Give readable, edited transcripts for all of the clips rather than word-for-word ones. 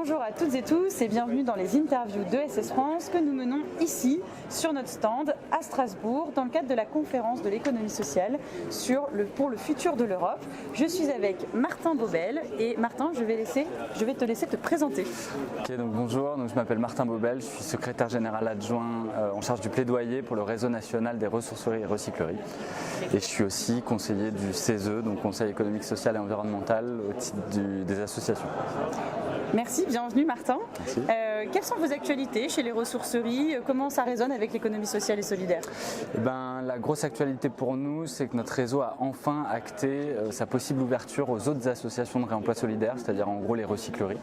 Bonjour à toutes et tous et bienvenue dans les interviews de SS France que nous menons ici sur notre stand à Strasbourg dans le cadre de la conférence de l'économie sociale pour le futur de l'Europe. Je suis avec Martin Bobel et Martin, je vais te laisser te présenter. Ok, donc bonjour, je m'appelle Martin Bobel, je suis secrétaire général adjoint en charge du plaidoyer pour le réseau national des ressourceries et recycleries. Et je suis aussi conseiller du CESE, donc Conseil économique, social et environnemental au titre des associations. Merci, bienvenue Martin. Merci. Quelles sont vos actualités chez les ressourceries? Comment ça résonne avec l'économie sociale et solidaire? La grosse actualité pour nous, c'est que notre réseau a enfin acté sa possible ouverture aux autres associations de réemploi solidaire, c'est-à-dire en gros les recycleries.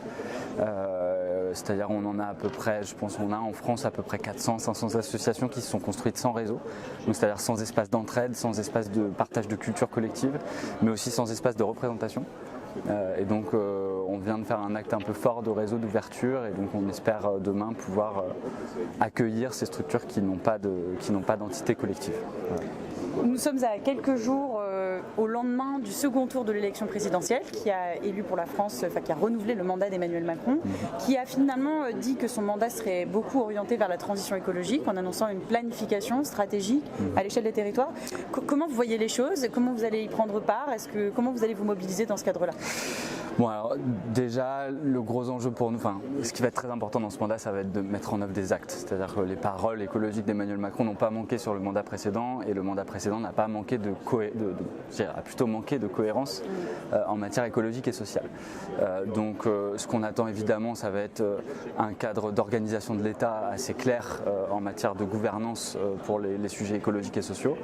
C'est-à-dire on en a à peu près, je pense qu'on a en France à peu près 400-500 associations qui se sont construites sans réseau, c'est-à-dire sans espace d'entraide, sans espace de partage de culture collective, mais aussi sans espace de représentation. On vient de faire un acte un peu fort de réseau d'ouverture et donc on espère demain pouvoir accueillir ces structures qui n'ont pas d'entité collective. Voilà. Nous sommes à quelques jours au lendemain du second tour de l'élection présidentielle qui a élu pour la France, qui a renouvelé le mandat d'Emmanuel Macron, qui a finalement dit que son mandat serait beaucoup orienté vers la transition écologique en annonçant une planification stratégique à l'échelle des territoires. Comment vous voyez les choses? Comment vous allez y prendre part? Comment vous allez vous mobiliser dans ce cadre-là? Bon, alors déjà, le gros enjeu pour nous, ce qui va être très important dans ce mandat, ça va être de mettre en œuvre des actes. C'est-à-dire que les paroles écologiques d'Emmanuel Macron n'ont pas manqué sur le mandat précédent et le mandat précédent n'a pas manqué a plutôt manqué de cohérence en matière écologique et sociale. Ce qu'on attend évidemment, ça va être un cadre d'organisation de l'État assez clair en matière de gouvernance pour les sujets écologiques et sociaux.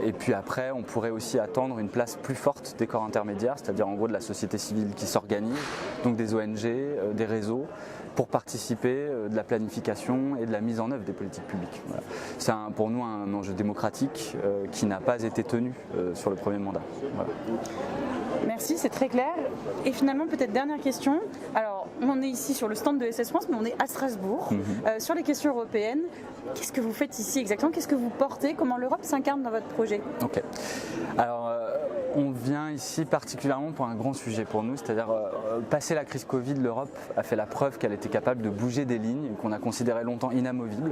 Et puis après, on pourrait aussi attendre une place plus forte des corps intermédiaires, c'est-à-dire en gros de la société civile qui s'organisent, donc des ONG, des réseaux, pour participer de la planification et de la mise en œuvre des politiques publiques. Voilà. C'est pour nous un enjeu démocratique qui n'a pas été tenu sur le premier mandat. Voilà. Merci, c'est très clair. Et finalement, peut-être dernière question. Alors, on est ici sur le stand de SS France, mais on est à Strasbourg. Sur les questions européennes, qu'est-ce que vous faites ici exactement? Qu'est-ce que vous portez? Comment l'Europe s'incarne dans votre projet? Ok. Alors, on vient ici particulièrement pour un grand sujet pour nous, c'est-à-dire passé la crise Covid, l'Europe a fait la preuve qu'elle était capable de bouger des lignes qu'on a considérées longtemps inamovibles,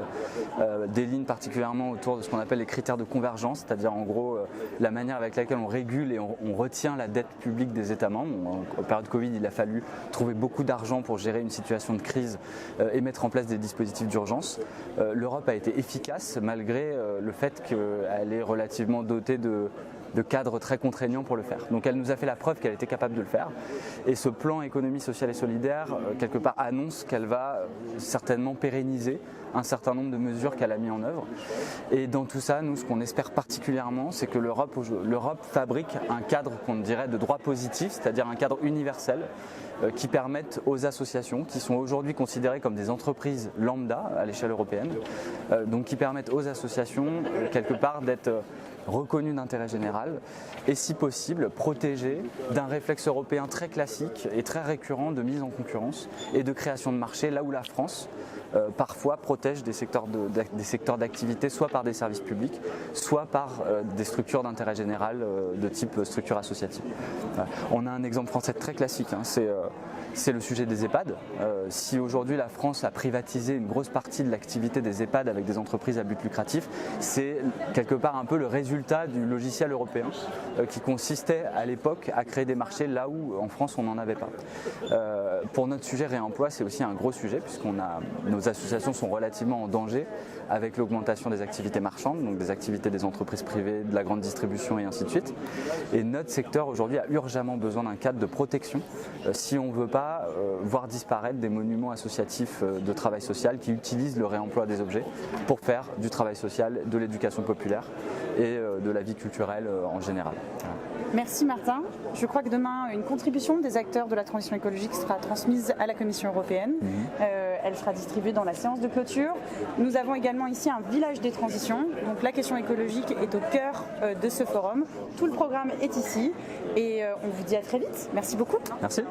des lignes particulièrement autour de ce qu'on appelle les critères de convergence, c'est-à-dire en gros la manière avec laquelle on régule et on retient la dette publique des États membres. En période Covid, il a fallu trouver beaucoup d'argent pour gérer une situation de crise et mettre en place des dispositifs d'urgence. L'Europe a été efficace malgré le fait qu'elle est relativement dotée de cadres très contraignants pour le faire. Donc elle nous a fait la preuve qu'elle était capable de le faire. Et ce plan économie sociale et solidaire, quelque part, annonce qu'elle va certainement pérenniser un certain nombre de mesures qu'elle a mis en œuvre. Et dans tout ça, nous, ce qu'on espère particulièrement, c'est que l'Europe fabrique un cadre qu'on dirait de droit positif, c'est-à-dire un cadre universel qui permette aux associations, qui sont aujourd'hui considérées comme des entreprises lambda à l'échelle européenne, donc qui permettent aux associations, quelque part, d'être reconnues d'intérêt général et si possible protégées d'un réflexe européen très classique et très récurrent de mise en concurrence et de création de marché, là où la France parfois protège des secteurs d'activité soit par des services publics, soit par des structures d'intérêt général de type structure associative. On a un exemple français très classique, c'est le sujet des EHPAD. Si aujourd'hui la France a privatisé une grosse partie de l'activité des EHPAD avec des entreprises à but lucratif, c'est quelque part un peu le résultat du logiciel européen qui consistait à l'époque à créer des marchés là où en France on n'en avait pas. Pour notre sujet réemploi, c'est aussi un gros sujet puisque nos associations sont relativement en danger avec l'augmentation des activités marchandes, donc des activités des entreprises privées, de la grande distribution et ainsi de suite. Et notre secteur aujourd'hui a urgemment besoin d'un cadre de protection si on ne veut pas voir disparaître des monuments associatifs de travail social qui utilisent le réemploi des objets pour faire du travail social, de l'éducation populaire et de la vie culturelle en général. Voilà. Merci Martin. Je crois que demain, une contribution des acteurs de la transition écologique sera transmise à la Commission européenne. Elle sera distribuée dans la séance de clôture. Nous avons également ici un village des transitions. Donc la question écologique est au cœur de ce forum. Tout le programme est ici et on vous dit à très vite. Merci beaucoup. Merci.